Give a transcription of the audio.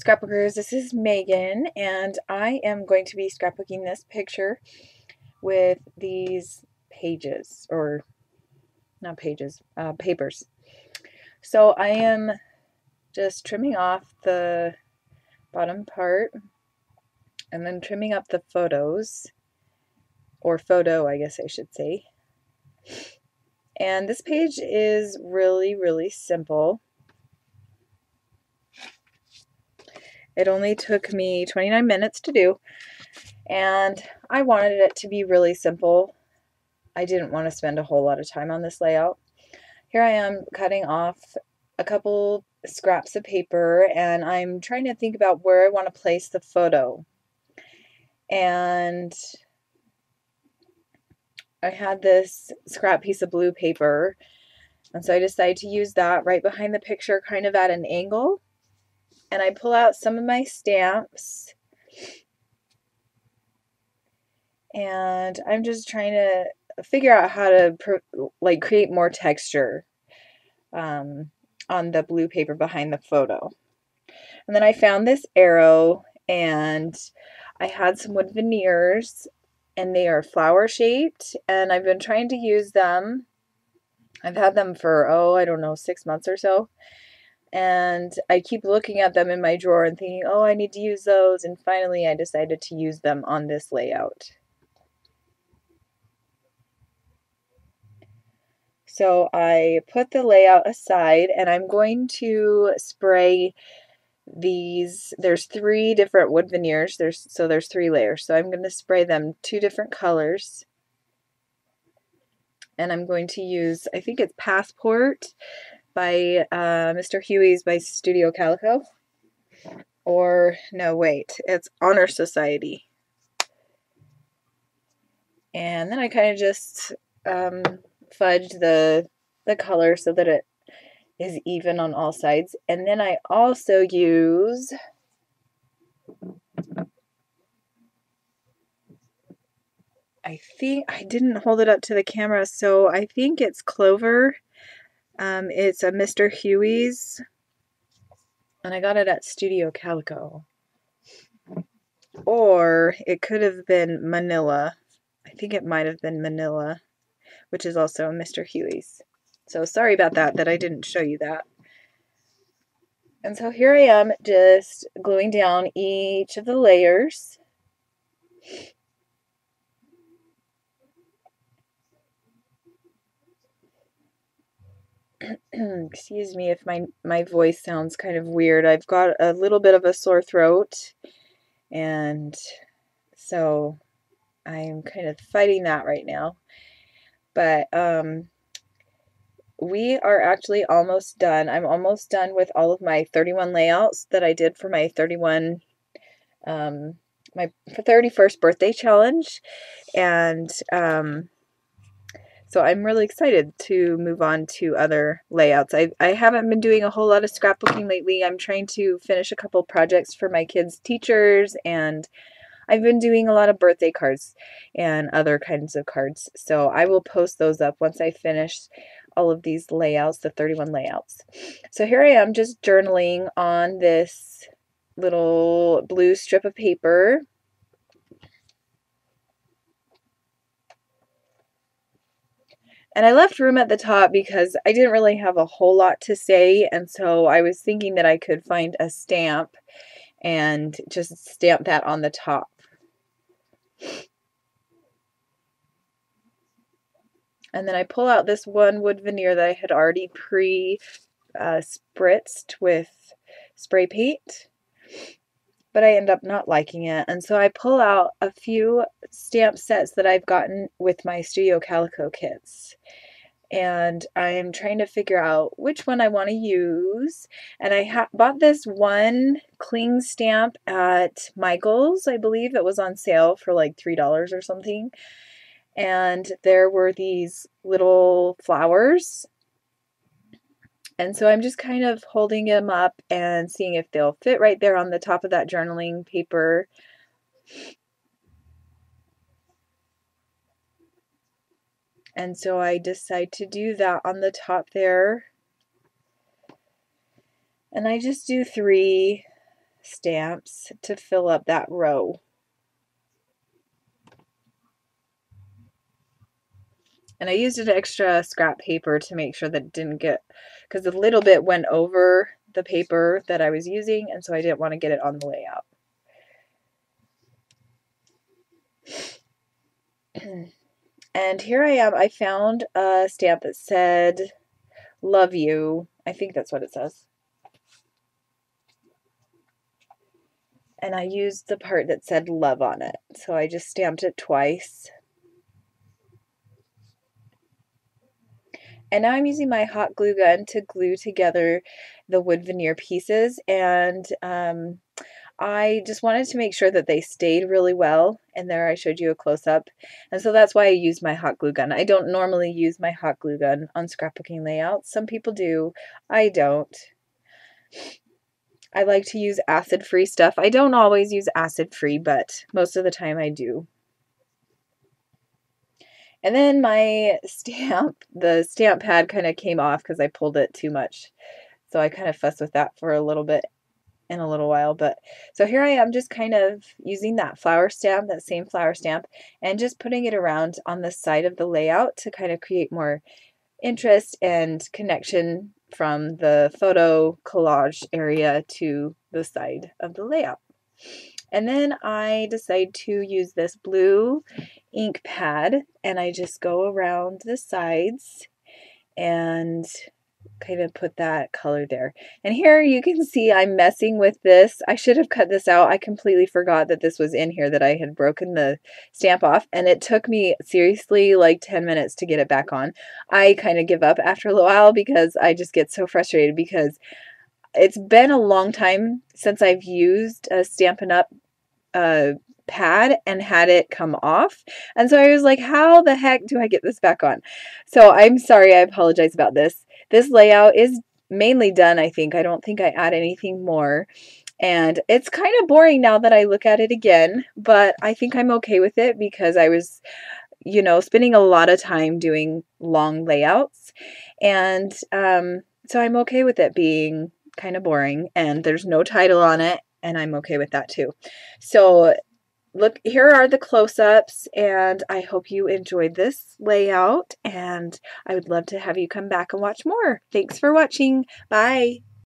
Scrapbookers, this is Megan, and I am going to be scrapbooking this picture with these pages, or not pages, papers. So I am just trimming off the bottom part and then trimming up the photos, or photo, I guess I should say. And this page is really, really simple. It only took me 29 minutes to do, and I wanted it to be really simple. I didn't want to spend a whole lot of time on this layout. Here I am cutting off a couple scraps of paper, and I'm trying to think about where I want to place the photo. And I had this scrap piece of blue paper, and so I decided to use that right behind the picture, kind of at an angle. And I pull out some of my stamps, and I'm just trying to figure out how to create more texture on the blue paper behind the photo. And then I found this arrow, and I had some wood veneers, and they are flower shaped, and I've been trying to use them. I've had them for, I don't know, 6 months or so. And I keep looking at them in my drawer and thinking, I need to use those. And finally I decided to use them on this layout. So I put the layout aside, and I'm going to spray these. There's 3 different wood veneers. There's 3 layers. So I'm going to spray them 2 different colors. And I'm going to use, I think it's Passport by Mr. Huey's by Studio Calico. Or, no, wait, it's Honor Society. And then I kind of just fudge the color so that it is even on all sides. And then I also use I think I didn't hold it up to the camera, so I think it's Clover. It's a Mr. Huey's, and I got it at Studio Calico. Or it could have been Manila. I think it might have been Manila, which is also a Mr. Huey's. So sorry about that I didn't show you that. And so here I am just gluing down each of the layers. Excuse me if my voice sounds kind of weird. I've got a little bit of a sore throat, and so I'm kind of fighting that right now. But we are actually almost done. I'm almost done with all of my 31 layouts that I did for my 31st birthday challenge, and so I'm really excited to move on to other layouts. I haven't been doing a whole lot of scrapbooking lately. I'm trying to finish a couple projects for my kids' teachers, and I've been doing a lot of birthday cards and other kinds of cards. So I will post those up once I finish all of these layouts, the 31 layouts. So here I am just journaling on this little blue strip of paper. And I left room at the top because I didn't really have a whole lot to say, and so I was thinking that I could find a stamp and just stamp that on the top. And then I pull out this one wood veneer that I had already spritzed with spray paint, but I end up not liking it. And so I pull out a few stamp sets that I've gotten with my Studio Calico kits. And I'm trying to figure out which one I want to use. And I bought this one cling stamp at Michael's. I believe it was on sale for like $3 or something. And there were these little flowers. And so I'm just kind of holding them up and seeing if they'll fit right there on the top of that journaling paper. And so I decide to do that on the top there. And I just do 3 stamps to fill up that row. And I used an extra scrap paper to make sure that it didn't get, because a little bit went over the paper that I was using, and so I didn't want to get it on the layout. And here I am. I found a stamp that said, "Love you." I think that's what it says. And I used the part that said "love" on it. So I just stamped it twice. And now I'm using my hot glue gun to glue together the wood veneer pieces. And I just wanted to make sure that they stayed really well. And there I showed you a close-up. And so that's why I used my hot glue gun. I don't normally use my hot glue gun on scrapbooking layouts. Some people do. I don't. I like to use acid-free stuff. I don't always use acid-free, but most of the time I do. And then my stamp, the stamp pad kind of came off because I pulled it too much. So I kind of fussed with that for a little bit in a little while. But so here I am just kind of using that flower stamp, that same flower stamp, and just putting it around on the side of the layout to kind of create more interest and connection from the photo collage area to the side of the layout. And then I decide to use this blue ink pad, and I just go around the sides and kind of put that color there. And here you can see I'm messing with this. I should have cut this out. I completely forgot that this was in here, that I had broken the stamp off, and it took me seriously like 10 minutes to get it back on. I kind of give up after a little while because I just get so frustrated because it's been a long time since I've used a Stampin' Up! Pad and had it come off. And so I was like, how the heck do I get this back on? So I'm sorry, I apologize about this. This layout is mainly done, I think. I don't think I add anything more. And it's kind of boring now that I look at it again, but I think I'm okay with it because I was, you know, spending a lot of time doing long layouts. And so I'm okay with it being kind of boring, and there's no title on it, and I'm okay with that too. So look, here are the close-ups, and I hope you enjoyed this layout, and I would love to have you come back and watch more. Thanks for watching. Bye.